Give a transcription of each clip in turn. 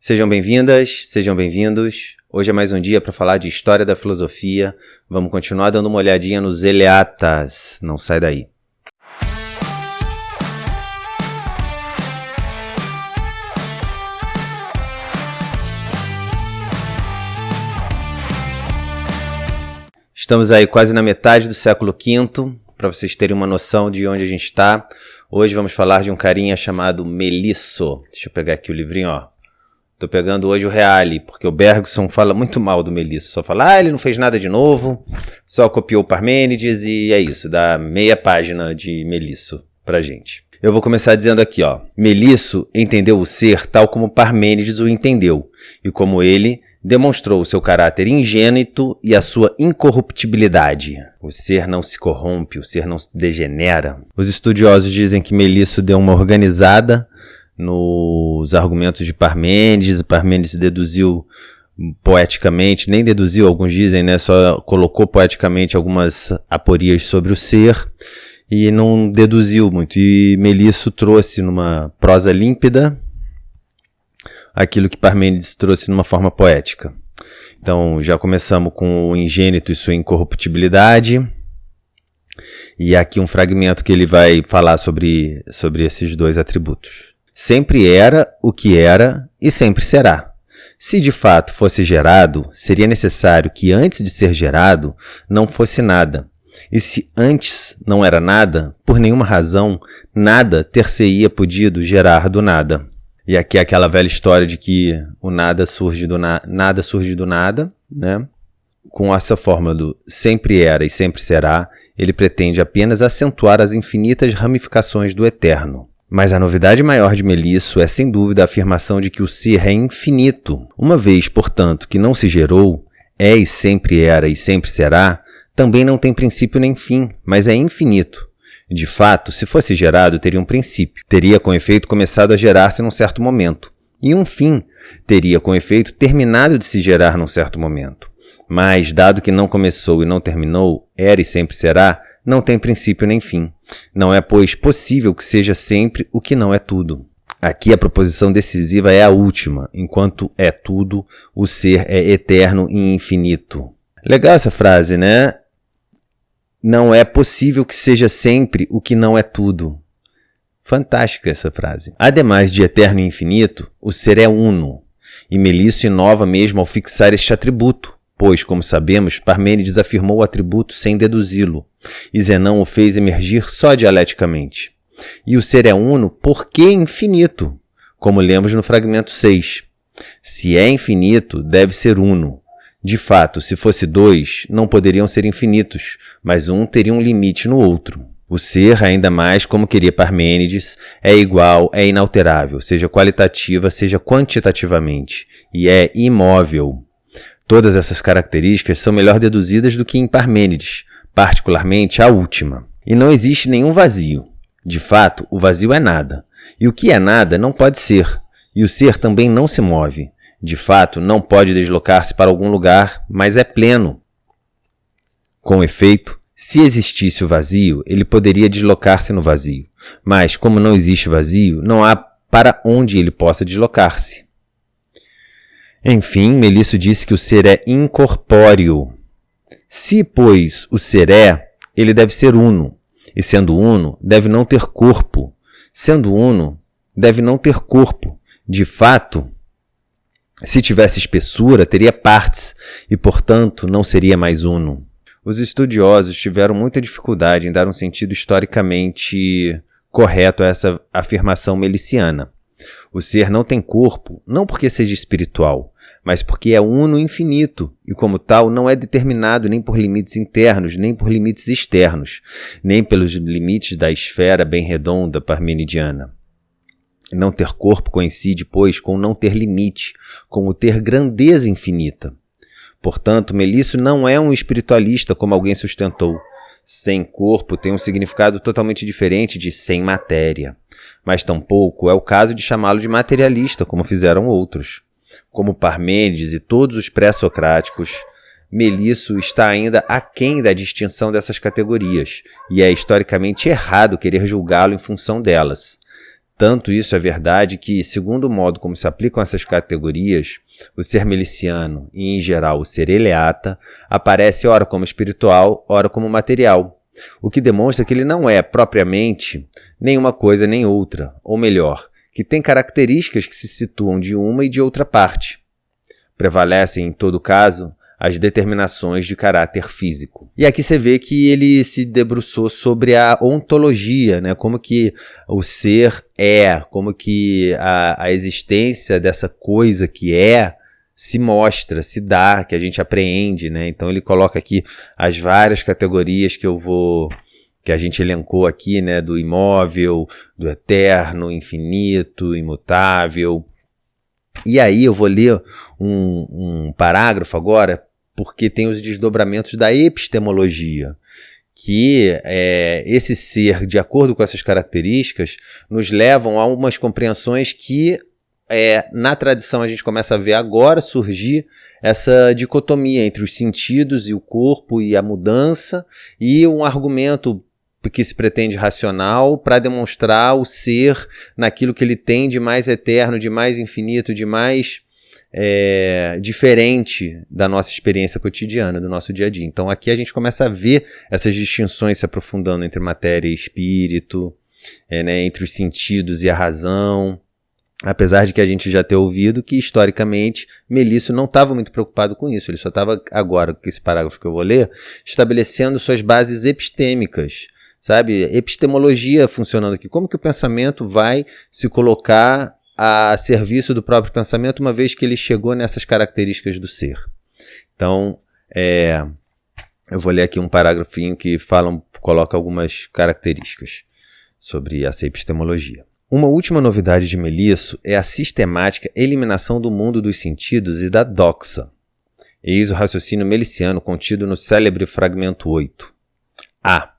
Sejam bem-vindas, sejam bem-vindos. Hoje é mais um dia para falar de história da filosofia. Vamos continuar dando uma olhadinha nos Eleatas. Não sai daí. Estamos aí quase na metade do século V, para vocês terem uma noção de onde a gente está. Hoje vamos falar de um carinha chamado Melisso. Deixa eu pegar aqui o livrinho, ó. Tô pegando hoje o Reale, porque o Bergson fala muito mal do Melisso. Só fala, ele não fez nada de novo, só copiou o Parmênides e é isso, dá meia página de Melisso pra gente. Eu vou começar dizendo aqui, ó. Melisso entendeu o ser tal como Parmênides o entendeu, e como ele demonstrou o seu caráter ingênito e a sua incorruptibilidade. O ser não se corrompe, o ser não se degenera. Os estudiosos dizem que Melisso deu uma organizada nos argumentos de Parmênides. Parmênides deduziu poeticamente, nem deduziu, alguns dizem, né? Só colocou poeticamente algumas aporias sobre o ser e não deduziu muito. E Melisso trouxe numa prosa límpida aquilo que Parmênides trouxe numa forma poética. Então, já começamos com o ingênito e sua incorruptibilidade. E aqui um fragmento que ele vai falar sobre esses dois atributos. Sempre era o que era e sempre será. Se de fato fosse gerado, seria necessário que antes de ser gerado não fosse nada. E se antes não era nada, por nenhuma razão, nada ter-se-ia podido gerar do nada. E aqui é aquela velha história de que o nada surge do nada, né? Com essa forma do sempre era e sempre será, ele pretende apenas acentuar as infinitas ramificações do eterno. Mas a novidade maior de Melisso é sem dúvida a afirmação de que o ser é infinito. Uma vez, portanto, que não se gerou, é e sempre era e sempre será, também não tem princípio nem fim, mas é infinito. De fato, se fosse gerado, teria um princípio. Teria, com efeito, começado a gerar-se num certo momento. E um fim. Teria, com efeito, terminado de se gerar num certo momento. Mas, dado que não começou e não terminou, era e sempre será, não tem princípio nem fim. Não é, pois, possível que seja sempre o que não é tudo. Aqui a proposição decisiva é a última. Enquanto é tudo, o ser é eterno e infinito. Legal essa frase, né? Não é possível que seja sempre o que não é tudo. Fantástica essa frase. Ademais de eterno e infinito, o ser é uno. E Melisso inova mesmo ao fixar este atributo, pois, como sabemos, Parmênides afirmou o atributo sem deduzi-lo, e Zenão o fez emergir só dialeticamente. E o ser é uno porque infinito, como lemos no fragmento 6. Se é infinito, deve ser uno. De fato, se fosse dois, não poderiam ser infinitos, mas um teria um limite no outro. O ser, ainda mais como queria Parmênides, é igual, é inalterável, seja qualitativa, seja quantitativamente, e é imóvel. Todas essas características são melhor deduzidas do que em Parmênides, particularmente a última. E não existe nenhum vazio. De fato, o vazio é nada. E o que é nada não pode ser. E o ser também não se move. De fato, não pode deslocar-se para algum lugar, mas é pleno. Com efeito, se existisse o vazio, ele poderia deslocar-se no vazio. Mas, como não existe vazio, não há para onde ele possa deslocar-se. Enfim, Melisso disse que o ser é incorpóreo. Se, pois, o ser é, ele deve ser uno. E sendo uno, deve não ter corpo. Sendo uno, deve não ter corpo. De fato, se tivesse espessura, teria partes, e, portanto, não seria mais uno. Os estudiosos tiveram muita dificuldade em dar um sentido historicamente correto a essa afirmação meliciana. O ser não tem corpo, não porque seja espiritual, mas porque é uno infinito, e como tal não é determinado nem por limites internos, nem por limites externos, nem pelos limites da esfera bem redonda parmenidiana. Não ter corpo coincide, pois, com não ter limite, com o ter grandeza infinita. Portanto, Melisso não é um espiritualista, como alguém sustentou. Sem corpo tem um significado totalmente diferente de sem matéria. Mas tampouco é o caso de chamá-lo de materialista, como fizeram outros. Como Parmênides e todos os pré-socráticos, Melisso está ainda aquém da distinção dessas categorias, e é historicamente errado querer julgá-lo em função delas. Tanto isso é verdade que, segundo o modo como se aplicam essas categorias, o ser miliciano e, em geral, o ser eleata, aparece ora como espiritual, ora como material, o que demonstra que ele não é, propriamente, nenhuma coisa nem outra, ou melhor, que tem características que se situam de uma e de outra parte. Prevalecem, em todo caso, as determinações de caráter físico. E aqui você vê que ele se debruçou sobre a ontologia, né? Como que o ser é, como que a existência dessa coisa que é se mostra, se dá, que a gente apreende, né? Então ele coloca aqui as várias categorias que a gente elencou aqui, né? Do imóvel, do eterno, infinito, imutável. E aí eu vou ler um parágrafo agora, porque tem os desdobramentos da epistemologia, que esse ser, de acordo com essas características, nos levam a umas compreensões que, na tradição, a gente começa a ver agora surgir essa dicotomia entre os sentidos e o corpo e a mudança, e um argumento que se pretende racional para demonstrar o ser naquilo que ele tem de mais eterno, de mais infinito, de mais diferente da nossa experiência cotidiana, do nosso dia a dia. Então aqui a gente começa a ver essas distinções se aprofundando entre matéria e espírito, né, entre os sentidos e a razão, apesar de que a gente já ter ouvido que, historicamente, Melisso não estava muito preocupado com isso, ele só estava agora, com esse parágrafo que eu vou ler, estabelecendo suas bases epistêmicas, sabe? Epistemologia funcionando aqui, como que o pensamento vai se colocar a serviço do próprio pensamento, uma vez que ele chegou nessas características do ser. Então, eu vou ler aqui um parágrafinho que coloca algumas características sobre essa epistemologia. Uma última novidade de Melisso é a sistemática eliminação do mundo dos sentidos e da doxa. Eis o raciocínio meliciano contido no célebre fragmento 8. A.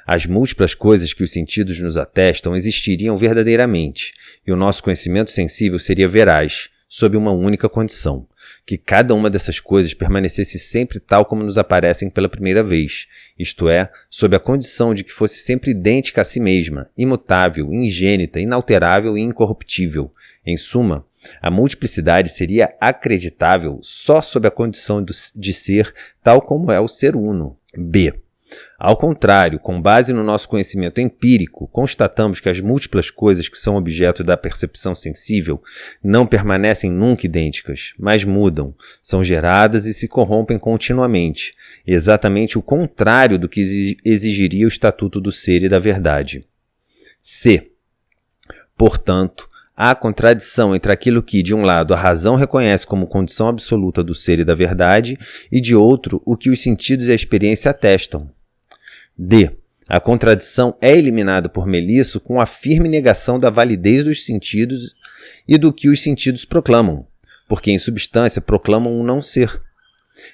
As múltiplas coisas que os sentidos nos atestam existiriam verdadeiramente, e o nosso conhecimento sensível seria veraz, sob uma única condição, que cada uma dessas coisas permanecesse sempre tal como nos aparecem pela primeira vez, isto é, sob a condição de que fosse sempre idêntica a si mesma, imutável, ingênita, inalterável e incorruptível. Em suma, a multiplicidade seria acreditável só sob a condição de ser tal como é o ser uno. B. Ao contrário, com base no nosso conhecimento empírico, constatamos que as múltiplas coisas que são objeto da percepção sensível não permanecem nunca idênticas, mas mudam, são geradas e se corrompem continuamente, exatamente o contrário do que exigiria o estatuto do ser e da verdade. C. Portanto, há contradição entre aquilo que, de um lado, a razão reconhece como condição absoluta do ser e da verdade, e, de outro, o que os sentidos e a experiência atestam. D. A contradição é eliminada por Melisso com a firme negação da validez dos sentidos e do que os sentidos proclamam, porque, em substância, proclamam um não ser,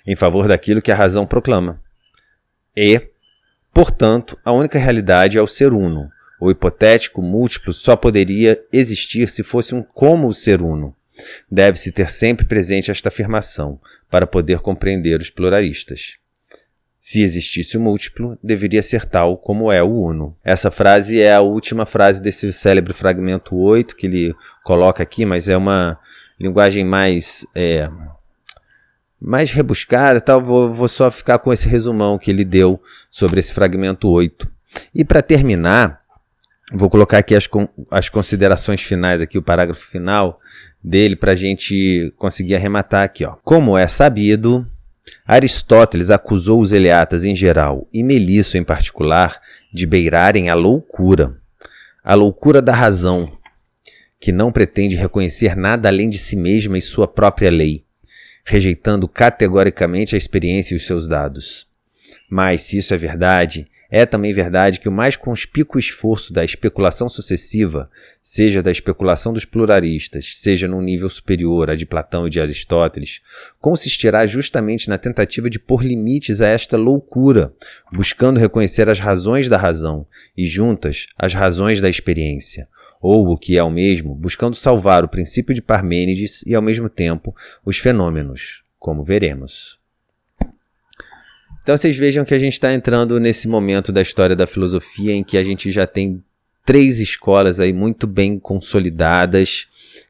em favor daquilo que a razão proclama. E, portanto, a única realidade é o ser uno. O hipotético múltiplo só poderia existir se fosse um como o ser uno. Deve-se ter sempre presente esta afirmação, para poder compreender os pluralistas. Se existisse o múltiplo, deveria ser tal como é o uno. Essa frase é a última frase desse célebre fragmento 8 que ele coloca aqui, mas é uma linguagem mais rebuscada. Tal. Vou só ficar com esse resumão que ele deu sobre esse fragmento 8. E para terminar, vou colocar aqui as considerações finais, aqui, o parágrafo final dele, para a gente conseguir arrematar aqui. Ó. Como é sabido, Aristóteles acusou os eleatas em geral, e Melisso em particular, de beirarem a loucura da razão, que não pretende reconhecer nada além de si mesma e sua própria lei, rejeitando categoricamente a experiência e os seus dados. Mas, se isso é verdade, é também verdade que o mais conspícuo esforço da especulação sucessiva, seja da especulação dos pluralistas, seja num nível superior à de Platão e de Aristóteles, consistirá justamente na tentativa de pôr limites a esta loucura, buscando reconhecer as razões da razão e, juntas, as razões da experiência, ou, o que é o mesmo, buscando salvar o princípio de Parmênides e, ao mesmo tempo, os fenômenos, como veremos. Então vocês vejam que a gente está entrando nesse momento da história da filosofia em que a gente já tem 3 escolas aí muito bem consolidadas,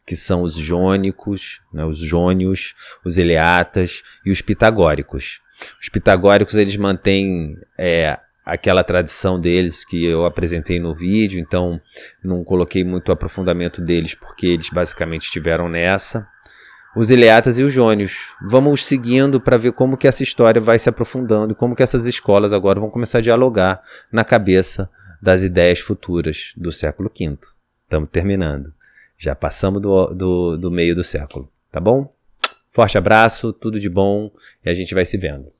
que são os jônicos, né, os jônios, os eleatas e os pitagóricos. Os pitagóricos, eles mantêm aquela tradição deles que eu apresentei no vídeo, então não coloquei muito aprofundamento deles, porque eles basicamente estiveram nessa. Os eleatas e os jônios. Vamos seguindo para ver como que essa história vai se aprofundando e como que essas escolas agora vão começar a dialogar na cabeça das ideias futuras do século V. Estamos terminando. Já passamos do meio do século, tá bom? Forte abraço, tudo de bom e a gente vai se vendo.